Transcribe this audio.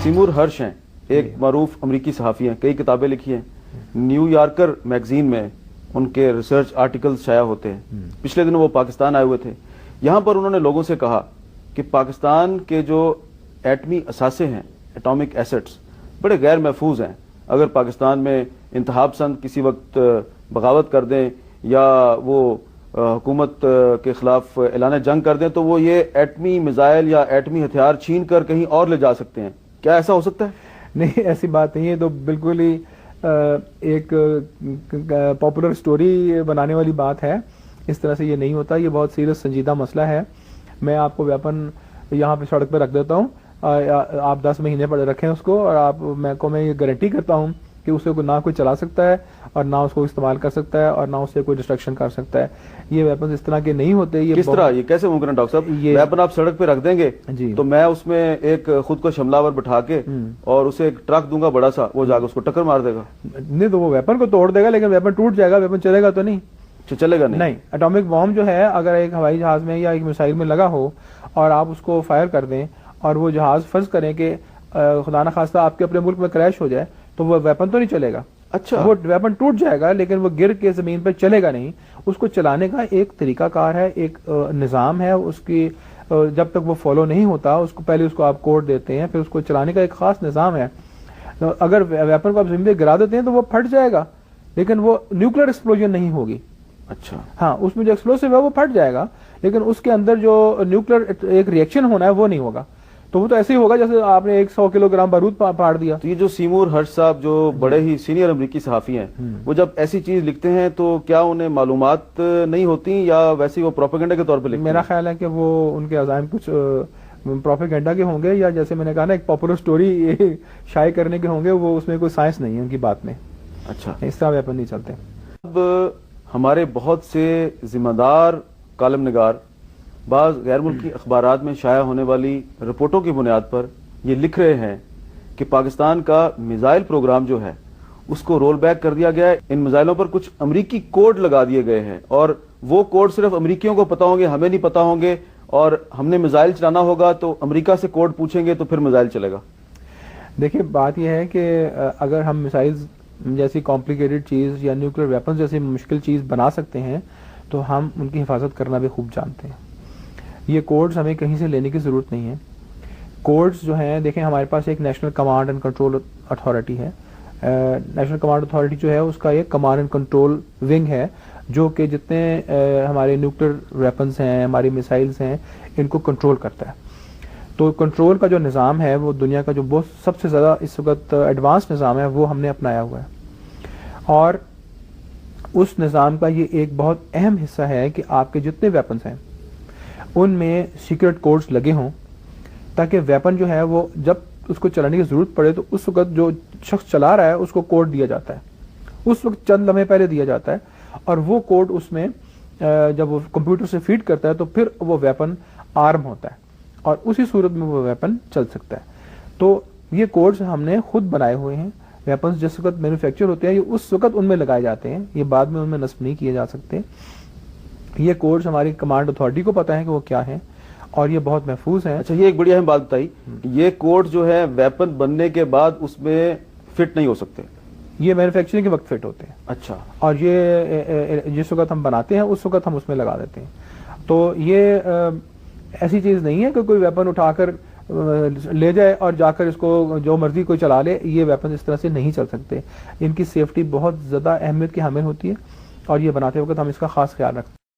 سیمور ہرش ہیں، ایک معروف امریکی صحافی ہیں، کئی کتابیں لکھی ہیں، نیو یارکر میگزین میں ان کے ریسرچ آرٹیکلز شائع ہوتے ہیں۔ پچھلے دنوں وہ پاکستان آئے ہوئے تھے، یہاں پر انہوں نے لوگوں سے کہا کہ پاکستان کے جو ایٹمی اثاثے ہیں، ایٹامک ایسٹس، بڑے غیر محفوظ ہیں۔ اگر پاکستان میں انتہا پسند کسی وقت بغاوت کر دیں یا وہ حکومت کے خلاف اعلان جنگ کر دیں تو وہ یہ ایٹمی میزائل یا ایٹمی ہتھیار چھین کر کہیں اور لے جا سکتے ہیں۔ کیا ایسا ہو سکتا ہے؟ نہیں، ایسی بات نہیں ہے، تو بالکل ہی ایک پاپولر سٹوری بنانے والی بات ہے۔ اس طرح سے یہ نہیں ہوتا، یہ بہت سیریس سنجیدہ مسئلہ ہے۔ میں آپ کو ویپن یہاں پہ سڑک پہ رکھ دیتا ہوں، آپ 10 مہینے پر رکھیں اس کو، اور میں یہ گارنٹی کرتا ہوں کہ اسے نہ کوئی چلا سکتا ہے اور نہ اس کو استعمال کر سکتا ہے اور نہ اسے کوئی ڈسٹرکشن کر سکتا ہے۔ یہ ویپنز اس طرح کے نہیں ہوتے۔ کس طرح؟ یہ کیسے ممکن ہے ڈاکٹر صاحب؟ ویپن آپ سڑک پہ رکھ دیں گے تو میں اس میں ایک خود کو حملہ آور بٹھا کے اور اسے ایک ٹرک دوں گا بڑا سا، وہ جا کے اس کو ٹکر مار دے گا؟ نہیں، تو وہ ویپن کو توڑ دے گا لیکن ویپن ٹوٹ جائے گا، ویپن چلے گا تو نہیں۔ چلے گا نہیں؟ اٹامک بام جو ہے اگر ایک ہوائی جہاز میں یا ایک میسائل میں لگا ہو اور آپ اس کو فائر کر دیں اور وہ جہاز فرض کریں کہ خدا نہ خواستہ آپ کے اپنے ملک میں کریش ہو جائے تو وہ ویپن تو نہیں چلے گا۔ اچھا، وہ ویپن ٹوٹ جائے گا لیکن وہ گر کے زمین پہ چلے گا نہیں۔ اس کو چلانے کا ایک طریقہ کار ہے، ایک نظام ہے، اس کی جب تک وہ فالو نہیں ہوتا اس کو پہلے اس کو آپ کوڈ دیتے ہیں، پھر اس کو چلانے کا ایک خاص نظام ہے۔ اگر ویپن کو آپ زمین پہ گرا دیتے ہیں تو وہ پھٹ جائے گا لیکن وہ نیوکلیر ایکسپلوژن نہیں ہوگی۔ اچھا، ہاں، اس میں جو ایکسپلوسو ہے وہ پھٹ جائے گا لیکن اس کے اندر جو نیوکلیر ایک ریئیکشن ہونا ہے وہ نہیں ہوگا۔ تو وہ تو ایسے ہی ہوگا جیسے آپ نے 100 کلو گرام بارود پھاڑ دیا۔ تو یہ جو سیمور ہرش صاحب جو بڑے ہی سینئر امریکی صحافی ہیں، وہ جب ایسی چیز لکھتے ہیں تو کیا انہیں معلومات نہیں ہوتی یا ویسے وہ پروپیگنڈا کے طور پہ لکھتے ہیں؟ میرا خیال ہے کہ وہ ان کے عزائم کچھ پروپیگنڈا کے ہوں گے یا جیسے میں نے کہا نا ایک پاپولر سٹوری شائع کرنے کے ہوں گے، وہ اس میں کوئی سائنس نہیں ہے ان کی بات میں۔ اچھا، اس طرح ویپن نہیں چلتے۔ اب ہمارے بہت سے ذمہ دار کالم نگار بعض غیر ملکی اخبارات میں شائع ہونے والی رپورٹوں کی بنیاد پر یہ لکھ رہے ہیں کہ پاکستان کا میزائل پروگرام جو ہے اس کو رول بیک کر دیا گیا ہے۔ ان میزائلوں پر کچھ امریکی کوڈ لگا دیے گئے ہیں اور وہ کوڈ صرف امریکیوں کو پتا ہوں گے، ہمیں نہیں پتا ہوں گے، اور ہم نے میزائل چلانا ہوگا تو امریکہ سے کوڈ پوچھیں گے تو پھر میزائل چلے گا۔ دیکھیں، بات یہ ہے کہ اگر ہم میزائل جیسی کمپلیکیٹڈ چیز یا نیوکلیر ویپن جیسی مشکل چیز بنا سکتے ہیں تو ہم ان کی حفاظت کرنا بھی خوب جانتے ہیں۔ یہ کوڈز ہمیں کہیں سے لینے کی ضرورت نہیں ہے۔ کوڈز جو ہیں، دیکھیں ہمارے پاس ایک national command and control authority ہے۔ نیشنل کمانڈ اتھارٹی جو ہے اس کا ایک کمانڈ اینڈ کنٹرول ونگ ہے جو کہ جتنے ہمارے نیوکلیر ویپنز ہیں، ہماری میسائلز ہیں، ان کو کنٹرول کرتا ہے۔ تو کنٹرول کا جو نظام ہے وہ دنیا کا جو بہت سب سے زیادہ اس وقت ایڈوانس نظام ہے وہ ہم نے اپنایا ہوا ہے، اور اس نظام کا یہ ایک بہت اہم حصہ ہے کہ آپ کے جتنے ویپنز ہیں ان میں سیکرٹ کوڈز لگے ہوں تاکہ ویپن جو ہے وہ جب اس کو چلانے کی ضرورت پڑے تو اس وقت جو شخص چلا رہا ہے اس کو کوڈ دیا جاتا ہے، اس وقت چند لمحے پہلے دیا جاتا ہے، اور وہ کوڈ اس میں جب وہ کمپیوٹر سے فیڈ کرتا ہے تو پھر وہ ویپن آرم ہوتا ہے اور اسی صورت میں وہ ویپن چل سکتا ہے۔ تو یہ کوڈز ہم نے خود بنائے ہوئے ہیں۔ ویپنز جس وقت مینوفیکچر ہوتے ہیں یہ اس وقت ان میں لگائے جاتے ہیں، یہ بعد میں ان میں نصب نہیں کیے جا سکتے۔ یہ کوڈز ہماری کمانڈ اتھارٹی کو پتا ہے کہ وہ کیا ہیں اور یہ بہت محفوظ ہیں۔ اچھا، یہ ایک بڑی اہم بات بتائی، یہ کوڈ جو ہے ویپن بننے کے بعد اس میں فٹ نہیں ہو سکتے، یہ مینوفیکچرنگ کے وقت فٹ ہوتے ہیں۔ اچھا، اور یہ جس وقت ہم بناتے ہیں اس وقت ہم اس میں لگا دیتے ہیں۔ تو یہ ایسی چیز نہیں ہے کہ کوئی ویپن اٹھا کر لے جائے اور جا کر اس کو جو مرضی کوئی چلا لے، یہ ویپن اس طرح سے نہیں چل سکتے۔ ان کی سیفٹی بہت زیادہ اہمیت کی حامل ہوتی ہے اور یہ بناتے وقت ہم اس کا خاص خیال رکھتے ہیں۔